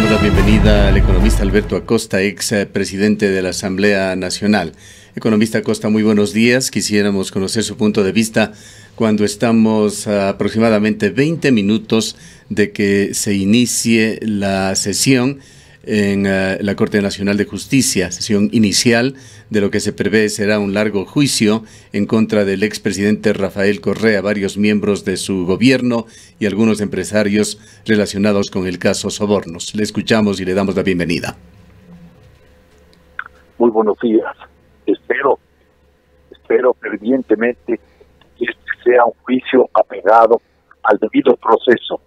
damos la bienvenida al economista Alberto Acosta, ex presidente de la Asamblea Nacional. Economista Acosta, muy buenos días. Quisiéramos conocer su punto de vista cuando estamos a aproximadamente 20 minutos de que se inicie la sesión en la Corte Nacional de Justicia, sesión inicial de lo que se prevé será un largo juicio en contra del expresidente Rafael Correa, varios miembros de su gobierno y algunos empresarios relacionados con el caso Sobornos. Le escuchamos y le damos la bienvenida. Muy buenos días. Espero fervientemente que este sea un juicio apegado al debido proceso.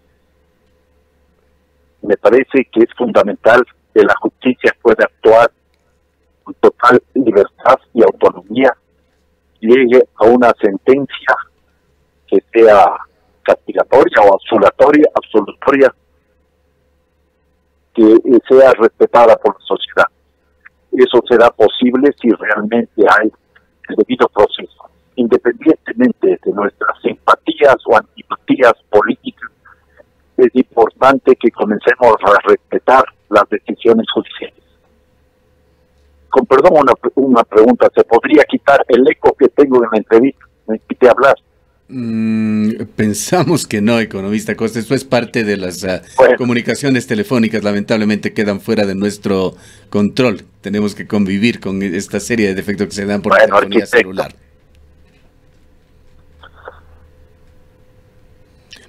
Me parece que es fundamental que la justicia pueda actuar con total libertad y autonomía, llegue a una sentencia que sea castigatoria o absolutoria, que sea respetada por la sociedad. Eso será posible si realmente hay el debido proceso, independientemente de nuestras simpatías o antipatías políticas. Es importante que comencemos a respetar las decisiones judiciales. Con perdón, una pregunta, ¿se podría quitar el eco que tengo en la entrevista? Me quité a hablar. Pensamos que no, economista Acosta. Esto es parte de las comunicaciones telefónicas, lamentablemente quedan fuera de nuestro control. Tenemos que convivir con esta serie de defectos que se dan por telefonía celular.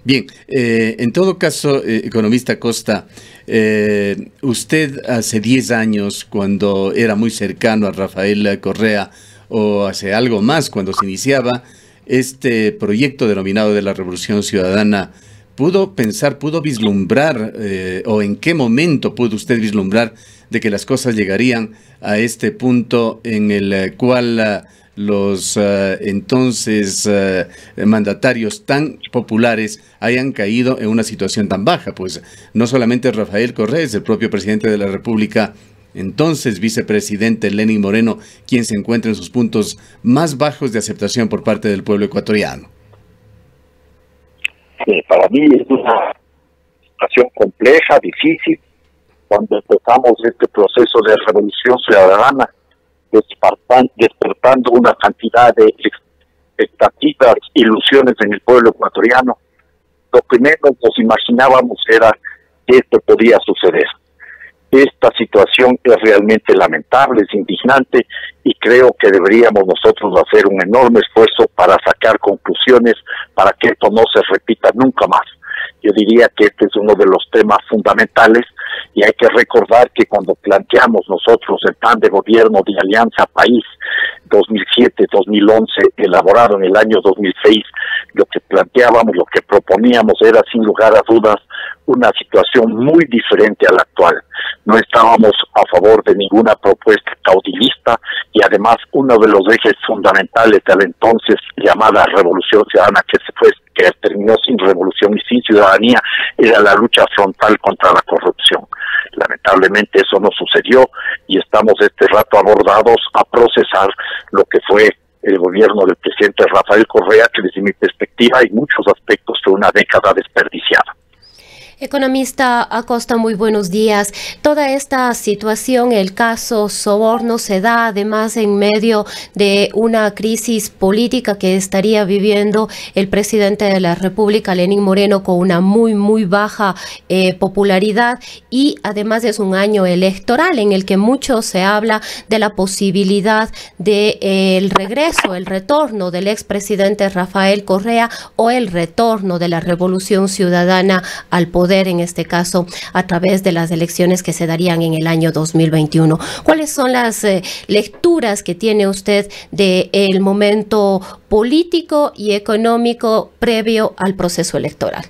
Bien, en todo caso, economista Acosta, usted hace 10 años, cuando era muy cercano a Rafael Correa, o hace algo más, cuando se iniciaba este proyecto denominado de la Revolución Ciudadana, ¿pudo pensar, pudo vislumbrar, o en qué momento pudo usted vislumbrar de que las cosas llegarían a este punto en el cual los entonces mandatarios tan populares hayan caído en una situación tan baja? Pues no solamente Rafael Correa, es el propio presidente de la República, entonces vicepresidente Lenín Moreno, quien se encuentra en sus puntos más bajos de aceptación por parte del pueblo ecuatoriano. Para mí es una situación compleja, difícil. Cuando empezamos este proceso de revolución ciudadana, despertando una cantidad de expectativas, ilusiones en el pueblo ecuatoriano, lo primero que nos imaginábamos era que esto podía suceder. Esta situación es realmente lamentable, es indignante, y creo que deberíamos nosotros hacer un enorme esfuerzo para sacar conclusiones para que esto no se repita nunca más. Yo diría que este es uno de los temas fundamentales, y hay que recordar que cuando planteamos nosotros el plan de gobierno de Alianza País 2007-2011, elaborado en el año 2006, lo que planteábamos, lo que proponíamos era sin lugar a dudas una situación muy diferente a la actual. No estábamos a favor de ninguna propuesta caudillista, y además uno de los ejes fundamentales de la entonces llamada Revolución Ciudadana, que terminó sin revolución y sin ciudadanía, era la lucha frontal contra la corrupción. Lamentablemente eso no sucedió, y estamos este rato abordados a procesar lo que fue el gobierno del presidente Rafael Correa, que desde mi perspectiva hay muchos aspectos fue una década desperdiciada. Economista Acosta, muy buenos días. Toda esta situación, el caso Soborno, se da además en medio de una crisis política que estaría viviendo el presidente de la República, Lenín Moreno, con una muy baja popularidad, y además es un año electoral en el que mucho se habla de la posibilidad de el regreso, el retorno del expresidente Rafael Correa, o el retorno de la Revolución Ciudadana al poder, en este caso a través de las elecciones que se darían en el año 2021. ¿Cuáles son las lecturas que tiene usted del momento político y económico previo al proceso electoral?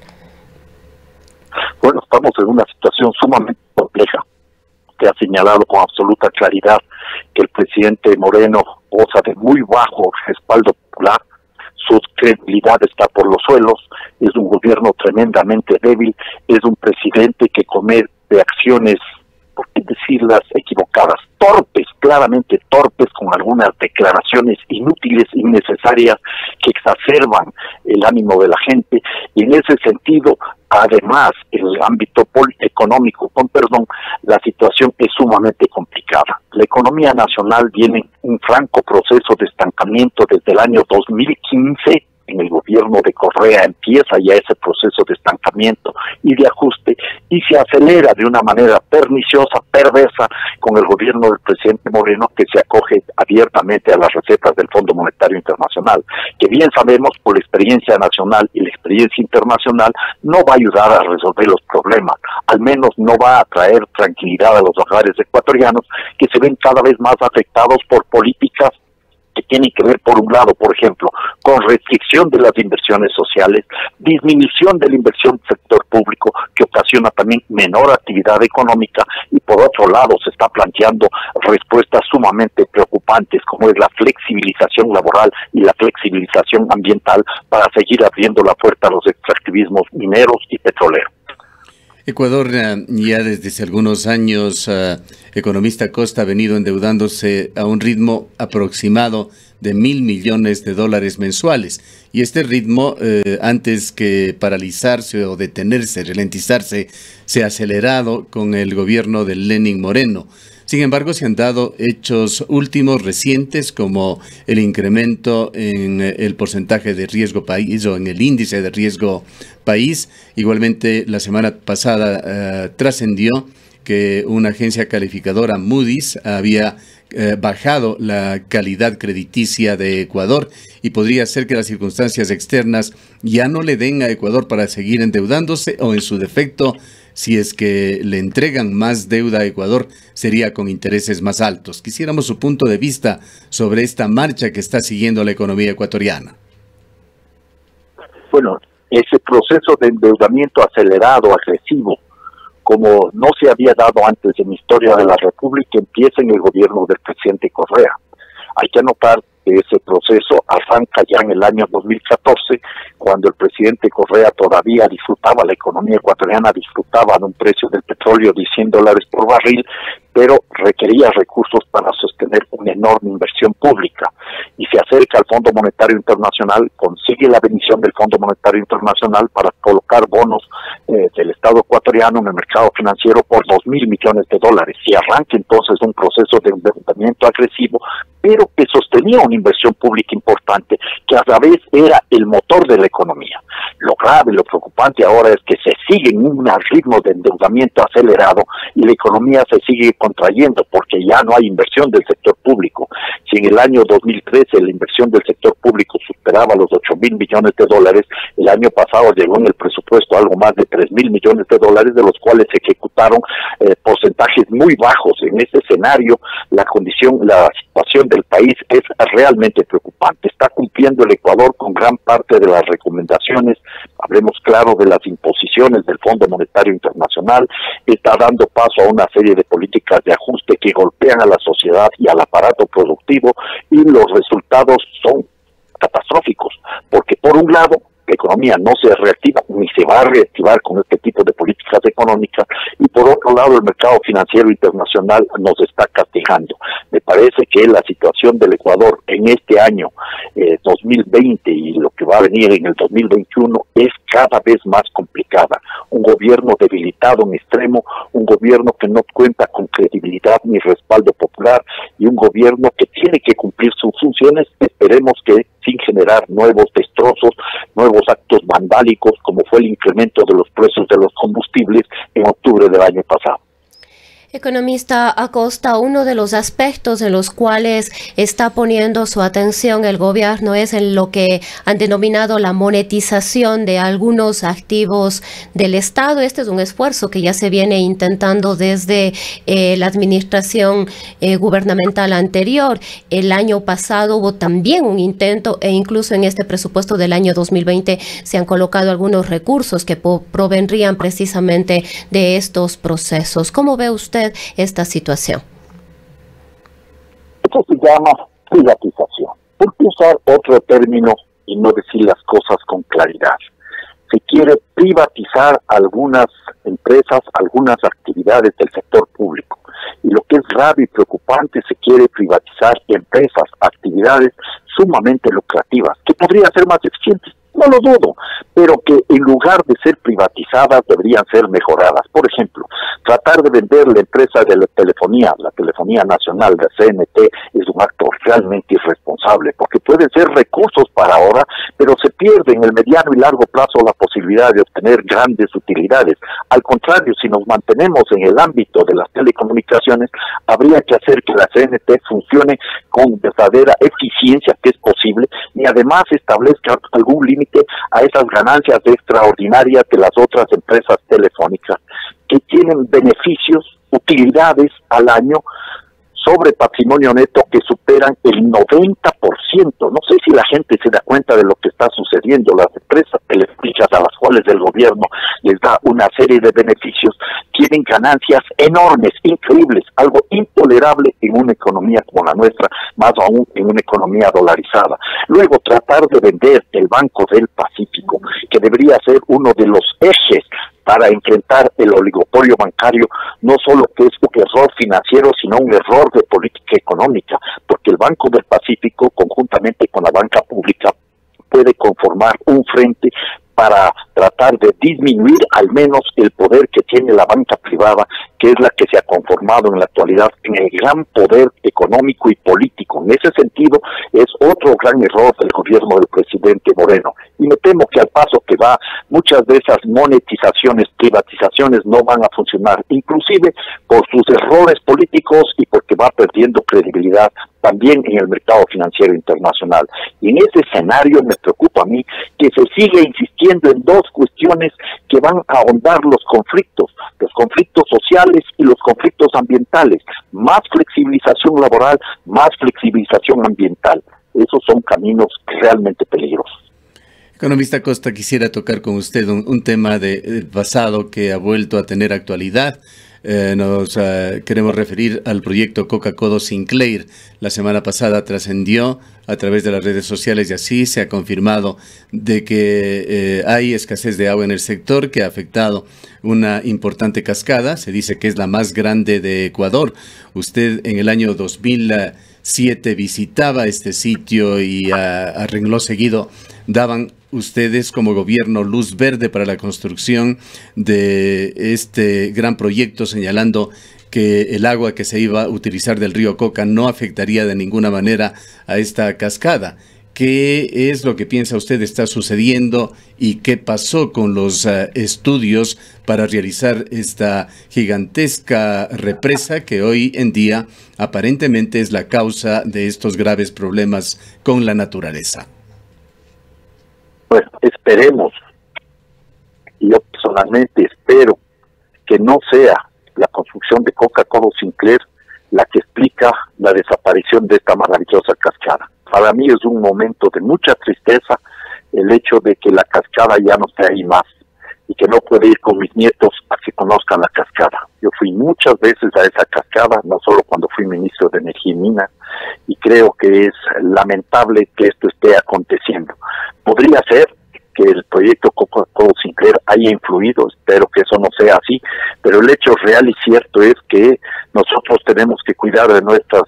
Bueno, estamos en una situación sumamente compleja, que ha señalado con absoluta claridad que el presidente Moreno goza de muy bajo respaldo popular. Su credibilidad está por los suelos, es un gobierno tremendamente débil, es un presidente que comete acciones, por qué decirlas, equivocadas, torpes, claramente torpes, con algunas declaraciones inútiles, innecesarias, que exacerban el ánimo de la gente, y en ese sentido además, en el ámbito económico, la situación es sumamente complicada. La economía nacional viene en un franco proceso de estancamiento desde el año 2015. En el gobierno de Correa empieza ya ese proceso de estancamiento y de ajuste, y se acelera de una manera perniciosa, perversa, con el gobierno del presidente Moreno, que se acoge abiertamente a las recetas del Fondo Monetario Internacional, que bien sabemos por la experiencia nacional y la experiencia internacional no va a ayudar a resolver los problemas, al menos no va a traer tranquilidad a los hogares ecuatorianos, que se ven cada vez más afectados por políticas que tienen que ver, por un lado, por ejemplo, con restricción de las inversiones sociales, disminución de la inversión del sector público, que ocasiona también menor actividad económica, y por otro lado se está planteando respuestas sumamente preocupantes, como es la flexibilización laboral y la flexibilización ambiental, para seguir abriendo la puerta a los extractivismos mineros y petroleros. Ecuador ya desde hace algunos años, economista Costa, ha venido endeudándose a un ritmo aproximado de $1.000 millones mensuales. Y este ritmo, antes que paralizarse o detenerse, ralentizarse, se ha acelerado con el gobierno de Lenín Moreno. Sin embargo, se han dado hechos últimos recientes, como el incremento en el porcentaje de riesgo país o en el índice de riesgo país. Igualmente, la semana pasada trascendió que una agencia calificadora, Moody's, había bajado la calidad crediticia de Ecuador, y podría ser que las circunstancias externas ya no le den a Ecuador para seguir endeudándose, o en su defecto, si es que le entregan más deuda a Ecuador, sería con intereses más altos. Quisiéramos su punto de vista sobre esta marcha que está siguiendo la economía ecuatoriana. Bueno, ese proceso de endeudamiento acelerado, agresivo, como no se había dado antes en la historia de la República, empieza en el gobierno del presidente Correa. Hay que anotar que ese proceso arranca ya en el año 2014, cuando el presidente Correa todavía disfrutaba, la economía ecuatoriana disfrutaba de un precio del petróleo de $100 por barril, pero requería recursos para sostener una enorme inversión pública. Y se acerca al Fondo Monetario Internacional, consigue la bendición del Fondo Monetario Internacional para colocar bonos del Estado ecuatoriano en el mercado financiero por $2.000 millones. Y arranca entonces un proceso de endeudamiento agresivo, pero que sostenía una inversión pública importante, que a la vez era el motor de la economía. Lo grave, lo preocupante ahora es que se sigue en un ritmo de endeudamiento acelerado y la economía se sigue contrayendo porque ya no hay inversión del sector público. Si en el año 2013 la inversión del sector público superaba los $8.000 millones, el año pasado llegó en el presupuesto algo más de $3.000 millones, de los cuales se ejecutaron porcentajes muy bajos. En ese escenario, la situación del país es realmente preocupante. Está cumpliendo el Ecuador con gran parte de las recomendaciones, hablemos claro de las imposiciones del Fondo Monetario Internacional, está dando paso a una serie de políticas de ajuste que golpean a la sociedad y al aparato productivo, y los resultados son catastróficos, porque por un lado la economía no se reactiva ni se va a reactivar con este tipo de políticas económicas, y por otro lado el mercado financiero internacional nos está castigando. Me parece que la situación del Ecuador en este año 2020 y lo que va a venir en el 2021 es cada vez más complicada. Un gobierno debilitado en extremo, un gobierno que no cuenta con credibilidad ni respaldo popular, y un gobierno que tiene que cumplir sus funciones, esperemos que sin generar nuevos destrozos, nuevos actos vandálicos, como fue el incremento de los precios de los combustibles en octubre del año pasado. Economista Acosta, uno de los aspectos en los cuales está poniendo su atención el gobierno es en lo que han denominado la monetización de algunos activos del Estado. Este es un esfuerzo que ya se viene intentando desde la administración gubernamental anterior. El año pasado hubo también un intento, e incluso en este presupuesto del año 2020 se han colocado algunos recursos que provendrían precisamente de estos procesos. ¿Cómo ve usted esta situación? Esto se llama privatización. ¿Por qué usar otro término y no decir las cosas con claridad? Se quiere privatizar algunas empresas, algunas actividades del sector público. Y lo que es grave y preocupante, se quiere privatizar empresas, actividades sumamente lucrativas, que podrían ser más eficientes. No lo dudo, pero que en lugar de ser privatizadas deberían ser mejoradas. Por ejemplo, tratar de vender la empresa de la telefonía nacional de CNT, es un acto realmente irresponsable, porque pueden ser recursos para ahora, pero se pierde en el mediano y largo plazo la posibilidad de obtener grandes utilidades. Al contrario, si nos mantenemos en el ámbito de las telecomunicaciones, habría que hacer que la CNT funcione con verdadera eficiencia, que es posible, y además establezca algún límite a esas ganancias extraordinarias de las otras empresas telefónicas que tienen beneficios, utilidades al año sobre patrimonio neto que superan el 90%. No sé si la gente se da cuenta de lo que está sucediendo. Las empresas telefónicas a las cuales el gobierno les da una serie de beneficios tienen ganancias enormes, increíbles, algo intolerable en una economía como la nuestra, más aún en una economía dolarizada. Luego, tratar de vender el Banco del Pacífico, que debería ser uno de los ejes para enfrentar el oligopolio bancario, no solo que es un error financiero, sino un error de política económica, porque el Banco del Pacífico, conjuntamente con la banca pública, puede conformar un frente para tratar de disminuir al menos el poder que tiene la banca privada, que es la que se ha conformado en la actualidad en el gran poder económico y político. En ese sentido, es otro gran error del gobierno del presidente Moreno. Y me temo que al paso que va, muchas de esas monetizaciones, privatizaciones no van a funcionar, inclusive por sus errores políticos y porque va perdiendo credibilidad también en el mercado financiero internacional. Y en ese escenario me preocupa a mí que se sigue insistiendo en dos cuestiones que van a ahondar los conflictos sociales y los conflictos ambientales: más flexibilización laboral, más flexibilización ambiental. Esos son caminos realmente peligrosos. Economista Costa, quisiera tocar con usted un tema del pasado que ha vuelto a tener actualidad. Nos queremos referir al proyecto Coca-Cola Sinclair. La semana pasada trascendió a través de las redes sociales y así se ha confirmado de que hay escasez de agua en el sector, que ha afectado una importante cascada. Se dice que es la más grande de Ecuador. Usted en el año 2007 visitaba este sitio y a renglón seguido daban ustedes como gobierno luz verde para la construcción de este gran proyecto, señalando que el agua que se iba a utilizar del río Coca no afectaría de ninguna manera a esta cascada. ¿Qué es lo que piensa usted está sucediendo y qué pasó con los estudios para realizar esta gigantesca represa que hoy en día aparentemente es la causa de estos graves problemas con la naturaleza? Bueno, esperemos, y yo personalmente espero que no sea la construcción de Coca-Cola Sinclair la que explica la desaparición de esta maravillosa cascada. Para mí es un momento de mucha tristeza el hecho de que la cascada ya no esté ahí más y que no pueda ir con mis nietos a que conozcan la cascada. Yo fui muchas veces a esa cascada, no solo cuando fui ministro de Energía y Minas, y creo que es lamentable que esto esté aconteciendo. Podría ser que el proyecto Coca-Cola Sinclair haya influido, espero que eso no sea así, pero el hecho real y cierto es que nosotros tenemos que cuidar de nuestras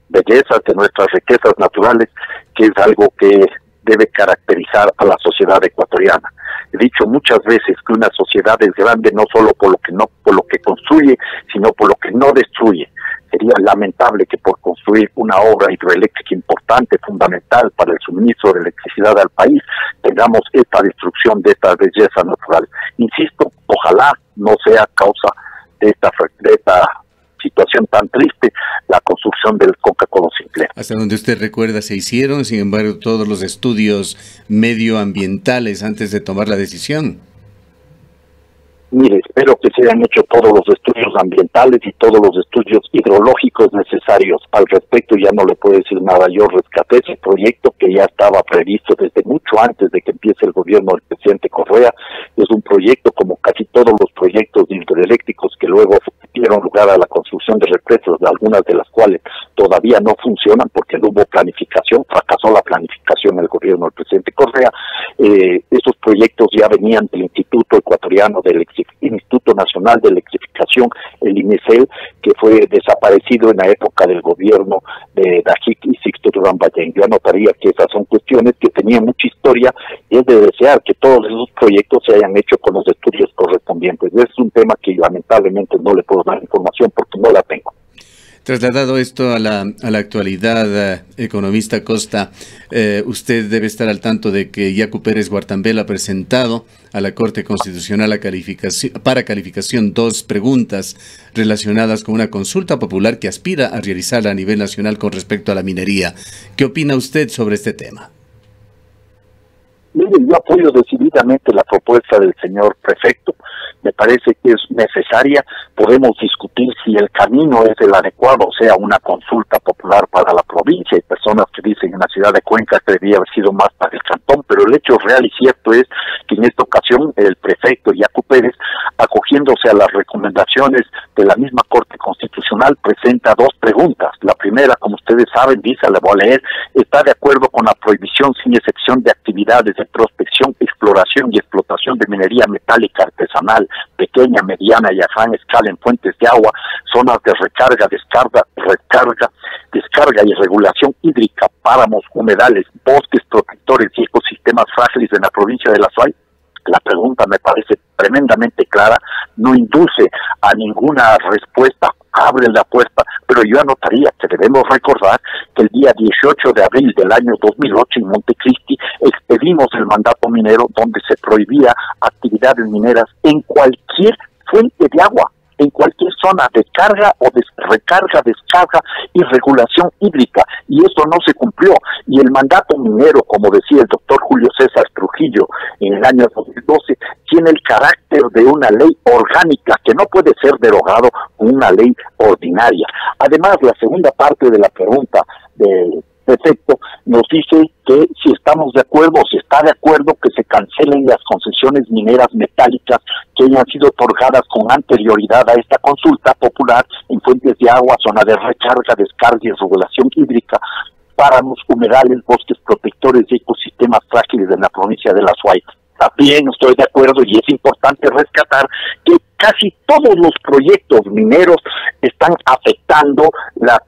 bellezas, de nuestras riquezas naturales, que es algo que debe caracterizar a la sociedad ecuatoriana. He dicho muchas veces que una sociedad es grande no solo por lo que construye, sino por lo que no destruye. Sería lamentable que por construir una obra hidroeléctrica importante, fundamental para el suministro de electricidad al país, tengamos esta destrucción de esta belleza natural. Insisto, ojalá no sea causa de esta situación tan triste la construcción del Coca-Cola Sinclair. Hasta donde usted recuerda se hicieron, sin embargo, todos los estudios medioambientales antes de tomar la decisión. Mire, espero que se hayan hecho todos los estudios ambientales y todos los estudios hidrológicos necesarios. Al respecto ya no le puedo decir nada. Yo rescaté ese proyecto que ya estaba previsto desde mucho antes de que empiece el gobierno del presidente Correa. Es un proyecto como casi todos los proyectos hidroeléctricos que luego dieron lugar a la construcción de represas, de algunas de las cuales todavía no funcionan porque no hubo planificación, fracasó la planificación del gobierno del presidente Correa. Esos proyectos ya venían del Instituto Ecuatoriano Instituto Nacional de Electrificación información, el INESEL, que fue desaparecido en la época del gobierno de Dajik y Sixto Durán Ballén. Yo anotaría que esas son cuestiones que tenían mucha historia y es de desear que todos esos proyectos se hayan hecho con los estudios correspondientes. Es un tema que lamentablemente no le puedo dar información porque no la tengo. Trasladado esto a la actualidad, economista Costa, usted debe estar al tanto de que Yacu Pérez Guartambel ha presentado a la Corte Constitucional para calificación 2 preguntas relacionadas con una consulta popular que aspira a realizar a nivel nacional con respecto a la minería. ¿Qué opina usted sobre este tema? Mire, yo apoyo decididamente la propuesta del señor prefecto. Me parece que es necesaria. Podemos discutir si el camino es el adecuado, o sea, una consulta popular para la provincia. Hay personas que dicen en la ciudad de Cuenca que debía haber sido más para el cantón, pero el hecho real y cierto es que en esta ocasión el prefecto Yacu Pérez, acogiéndose a las recomendaciones de la misma Corte Constitucional, presenta 2 preguntas. La primera, como ustedes saben, dice, la voy a leer: ¿está de acuerdo con la prohibición sin excepción de actividades de prospección, exploración y explotación de minería metálica artesanal, pequeña, mediana y a gran escala en fuentes de agua, zonas de recarga, descarga y regulación hídrica, páramos, humedales, bosques protectores y ecosistemas frágiles en la provincia de La Suay? La pregunta me parece tremendamente clara, no induce a ninguna respuesta, abre la puerta, pero yo anotaría que debemos recordar que el día 18 de abril del año 2008 en Montecristi expedimos el mandato minero donde se prohibía actividades mineras en cualquier fuente de agua, en cualquier zona de carga o de recarga, descarga y regulación hídrica, y eso no se cumplió. Y el mandato minero, como decía el doctor Julio César Trujillo en el año 2012, tiene el carácter de una ley orgánica que no puede ser derogado con una ley ordinaria. Además, la segunda parte de la pregunta del prefecto nos dice que si estamos de acuerdo, si está de acuerdo que se cancelen las concesiones mineras metálicas que hayan sido otorgadas con anterioridad a esta consulta popular en fuentes de agua, zona de recarga, descarga y regulación hídrica, páramos, humedales, bosques protectores y ecosistemas frágiles de la provincia de La Suay. También estoy de acuerdo y es importante rescatar que casi todos los proyectos mineros están afectando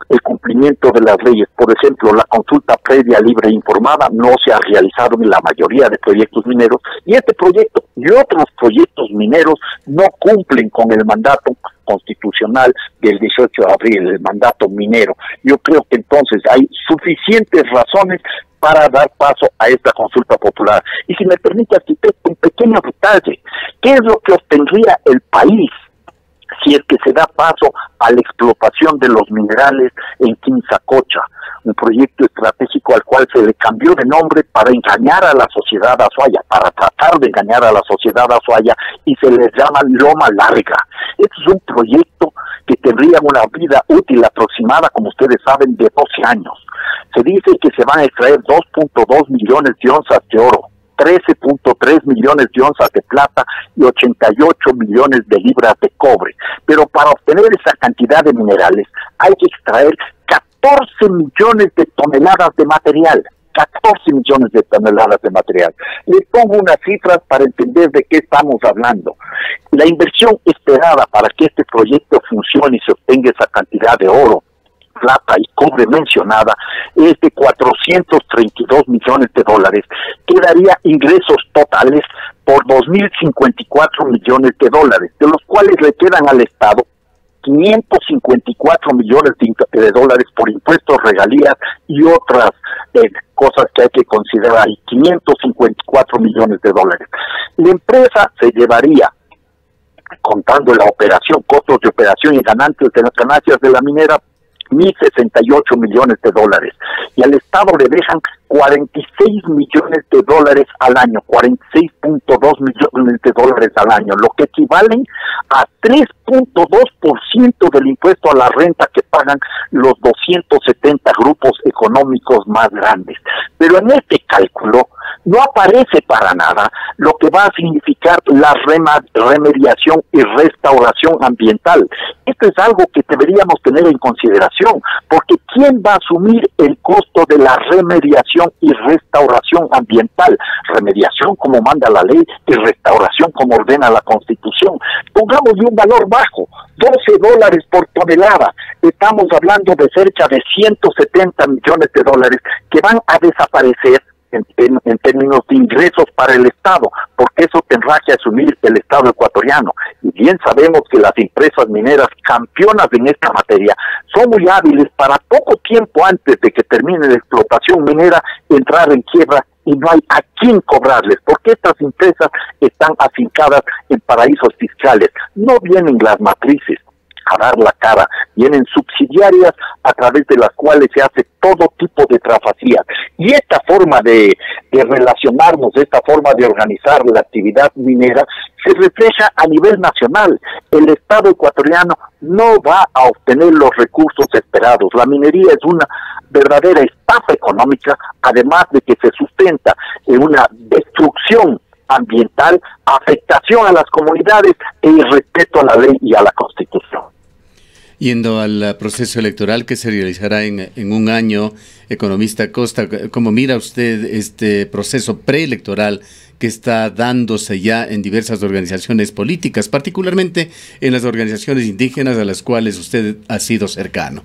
el cumplimiento de las leyes. Por ejemplo, la consulta previa, libre e informada no se ha realizado en la mayoría de proyectos mineros, y este proyecto y otros proyectos mineros no cumplen con el mandato constitucional del 18 de abril, el mandato minero. Yo creo que entonces hay suficientes razones para dar paso a esta consulta popular. Y si me permite, arquitecto, un pequeño detalle: ¿qué es lo que obtendría el país si es que se da paso a la explotación de los minerales en Quinzacocha, un proyecto estratégico al cual se le cambió de nombre para engañar a la sociedad azuaya, para tratar de engañar a la sociedad azuaya, y se les llama Loma Larga? Este es un proyecto que tendría una vida útil aproximada, como ustedes saben, de 12 años. Se dice que se van a extraer 2.2 millones de onzas de oro, 13.3 millones de onzas de plata y 88 millones de libras de cobre. Pero para obtener esa cantidad de minerales hay que extraer 14 millones de toneladas de material. 14 millones de toneladas de material. Les pongo unas cifras para entender de qué estamos hablando. La inversión esperada para que este proyecto funcione y se obtenga esa cantidad de oro, plata y cobre mencionada es de 432 millones de dólares, que daría ingresos totales por 2.054 millones de dólares, de los cuales le quedan al Estado 554 millones de dólares por impuestos, regalías y otras cosas que hay que considerar, y 554 millones de dólares. La empresa se llevaría, contando la operación, costos de operación y ganancias de la minera, 1.068 millones de dólares, y al Estado le dejan 46 millones de dólares al año, 46.2 millones de dólares al año, lo que equivalen a 3.2% del impuesto a la renta que pagan los 270 grupos económicos más grandes. Pero en este cálculo no aparece para nada lo que va a significar la remediación y restauración ambiental. Esto es algo que deberíamos tener en consideración, porque ¿quién va a asumir el costo de la remediación y restauración ambiental? Remediación como manda la ley y restauración como ordena la Constitución. Pongámosle un valor bajo, $12 por tonelada. Estamos hablando de cerca de 170 millones de dólares que van a desaparecer en términos de ingresos para el Estado, porque eso tendrá que asumir el Estado ecuatoriano. Y bien sabemos que las empresas mineras campeonas en esta materia son muy hábiles para poco tiempo antes de que termine la explotación minera entrar en quiebra y no hay a quién cobrarles, porque estas empresas están afincadas en paraísos fiscales. No vienen las matrices a dar la cara, vienen subsidiarias a través de las cuales se hace todo tipo de trafacías. Y esta forma de relacionarnos, esta forma de organizar la actividad minera, se refleja a nivel nacional. El Estado ecuatoriano no va a obtener los recursos esperados. La minería es una verdadera estafa económica, además de que se sustenta en una destrucción ambiental, afectación a las comunidades e irrespeto a la ley y a la Constitución. Yendo al proceso electoral que se realizará en un año, economista Costa, ¿cómo mira usted este proceso preelectoral que está dándose ya en diversas organizaciones políticas, particularmente en las organizaciones indígenas a las cuales usted ha sido cercano?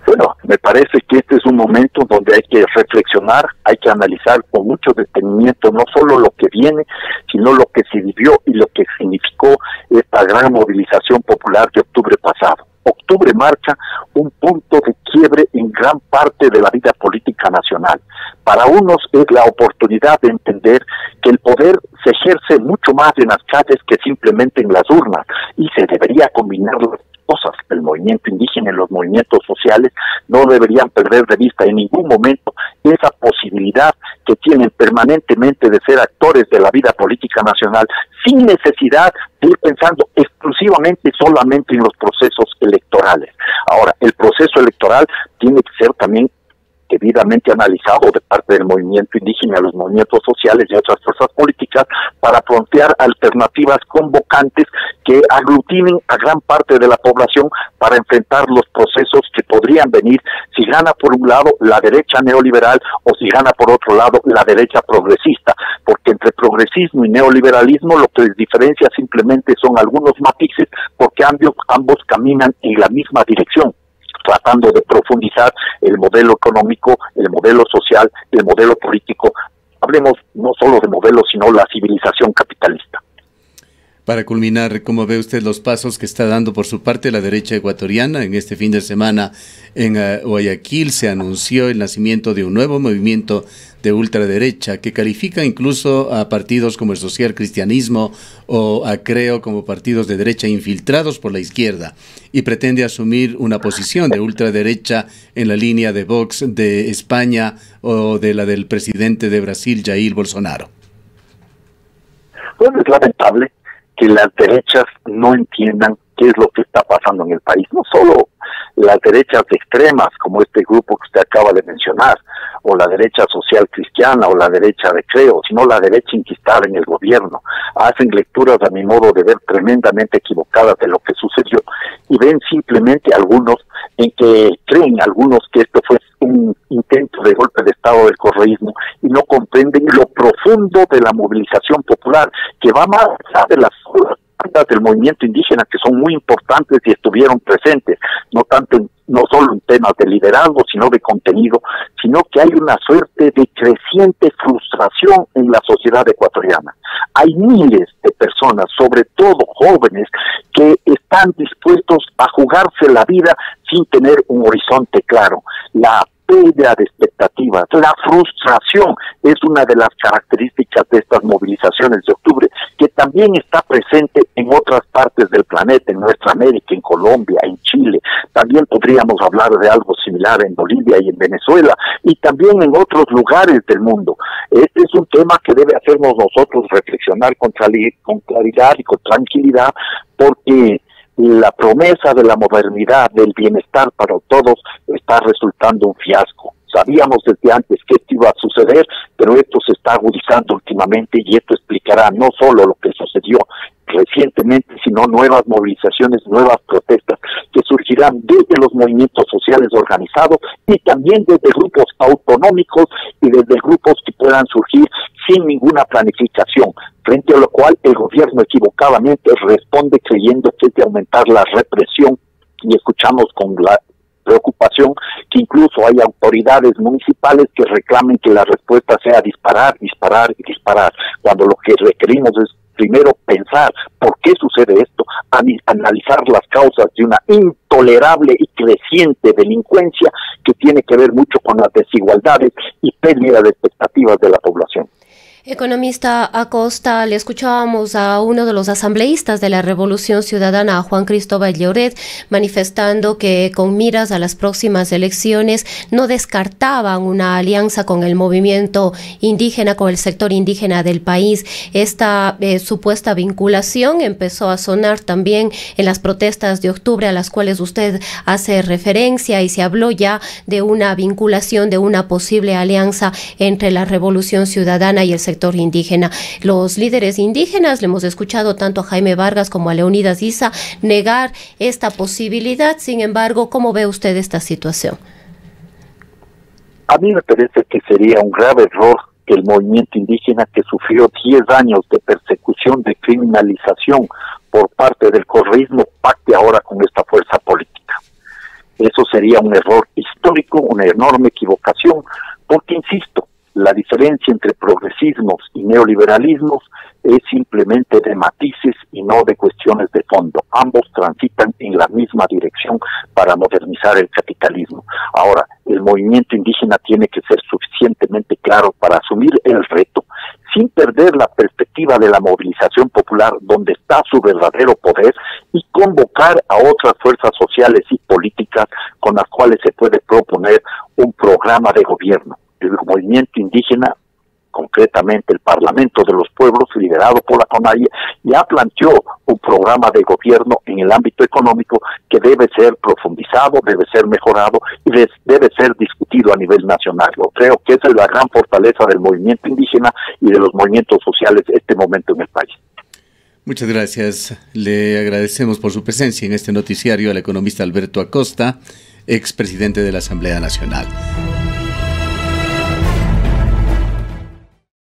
Bueno, me parece que este es un momento donde hay que reflexionar, hay que analizar con mucho detenimiento no solo lo que viene, sino lo que se vivió y lo que significó esta gran movilización popular de octubre pasado. Octubre marca un punto de quiebre en gran parte de la vida política nacional. Para unos es la oportunidad de entender que el poder se ejerce mucho más en las calles que simplemente en las urnas, y se debería combinar las cosas. El movimiento indígena y los movimientos sociales no deberían perder de vista en ningún momento esa posibilidad que tienen permanentemente de ser actores de la vida política nacional, sin necesidad de ir pensando exclusivamente solamente en los procesos electorales. Ahora, el proceso electoral tiene que ser también debidamente analizado de parte del movimiento indígena, los movimientos sociales y otras fuerzas políticas para plantear alternativas convocantes que aglutinen a gran parte de la población para enfrentar los procesos que podrían venir si gana por un lado la derecha neoliberal o si gana por otro lado la derecha progresista, porque entre progresismo y neoliberalismo lo que les diferencia simplemente son algunos matices, porque ambos caminan en la misma dirección, tratando de profundizar el modelo económico, el modelo social, el modelo político. Hablemos no solo de modelo, sino la civilización capitalista. Para culminar, ¿cómo ve usted los pasos que está dando por su parte la derecha ecuatoriana? En este fin de semana en Guayaquil se anunció el nacimiento de un nuevo movimiento de ultraderecha que califica incluso a partidos como el Social Cristianismo o a Creo como partidos de derecha infiltrados por la izquierda, y pretende asumir una posición de ultraderecha en la línea de Vox de España o de la del presidente de Brasil, Jair Bolsonaro. Pues es lamentable que las derechas no entiendan qué es lo que está pasando en el país. No solo las derechas extremas, como este grupo que usted acaba de mencionar, o la derecha social cristiana, o la derecha de Creo, sino la derecha inquistada en el gobierno. Hacen lecturas, a mi modo de ver, tremendamente equivocadas de lo que sucedió, y ven simplemente algunos en que creen algunos que esto fue un intento de golpe de Estado del correísmo, y no comprenden lo profundo de la movilización popular, que va más allá de las bandas del movimiento indígena, que son muy importantes y estuvieron presentes, no solo en temas de liderazgo, sino de contenido, sino que hay una suerte de creciente frustración en la sociedad ecuatoriana. Hay miles de personas, sobre todo jóvenes, que están dispuestos a jugarse la vida sin tener un horizonte claro. La pérdida de expectativas, la frustración es una de las características de estas movilizaciones de octubre, que también está presente en otras partes del planeta, en nuestra América, en Colombia, en Chile. También podríamos hablar de algo similar en Bolivia y en Venezuela, y también en otros lugares del mundo. Este es un tema que debe hacernos nosotros reflexionar con claridad y con tranquilidad, porque la promesa de la modernidad, del bienestar para todos, está resultando un fiasco. Sabíamos desde antes que esto iba a suceder, pero esto se está agudizando últimamente y esto explicará no solo lo que sucedió recientemente, sino nuevas movilizaciones, nuevas protestas que surgirán desde los movimientos sociales organizados y también desde grupos autonómicos y desde grupos que puedan surgir sin ninguna planificación, frente a lo cual el gobierno equivocadamente responde creyendo que es de aumentar la represión, y escuchamos con la preocupación que incluso hay autoridades municipales que reclamen que la respuesta sea disparar, disparar y disparar, cuando lo que requerimos es primero pensar por qué sucede esto, analizar las causas de una intolerable y creciente delincuencia que tiene que ver mucho con las desigualdades y pérdida de expectativas de la población. Economista Acosta, le escuchábamos a uno de los asambleístas de la Revolución Ciudadana, a Juan Cristóbal Lloret, manifestando que con miras a las próximas elecciones no descartaban una alianza con el movimiento indígena, con el sector indígena del país. Esta supuesta vinculación empezó a sonar también en las protestas de octubre a las cuales usted hace referencia, y se habló ya de una vinculación, de una posible alianza entre la Revolución Ciudadana y el sector indígena. Los líderes indígenas, le hemos escuchado tanto a Jaime Vargas como a Leonidas Issa negar esta posibilidad. Sin embargo, ¿cómo ve usted esta situación? A mí me parece que sería un grave error que el movimiento indígena, que sufrió 10 años de persecución, de criminalización por parte del correísmo, pacte ahora con esta fuerza política. Eso sería un error histórico, una enorme equivocación, porque, insisto, la diferencia entre progresismos y neoliberalismos es simplemente de matices y no de cuestiones de fondo. Ambos transitan en la misma dirección para modernizar el capitalismo. Ahora, el movimiento indígena tiene que ser suficientemente claro para asumir el reto, sin perder la perspectiva de la movilización popular, donde está su verdadero poder, y convocar a otras fuerzas sociales y políticas con las cuales se puede proponer un programa de gobierno. El movimiento indígena, concretamente el Parlamento de los Pueblos, liderado por la CONAIE, ya planteó un programa de gobierno en el ámbito económico que debe ser profundizado, debe ser mejorado y debe ser discutido a nivel nacional. Yo creo que esa es la gran fortaleza del movimiento indígena y de los movimientos sociales en este momento en el país. Muchas gracias. Le agradecemos por su presencia en este noticiario al economista Alberto Acosta, expresidente de la Asamblea Nacional.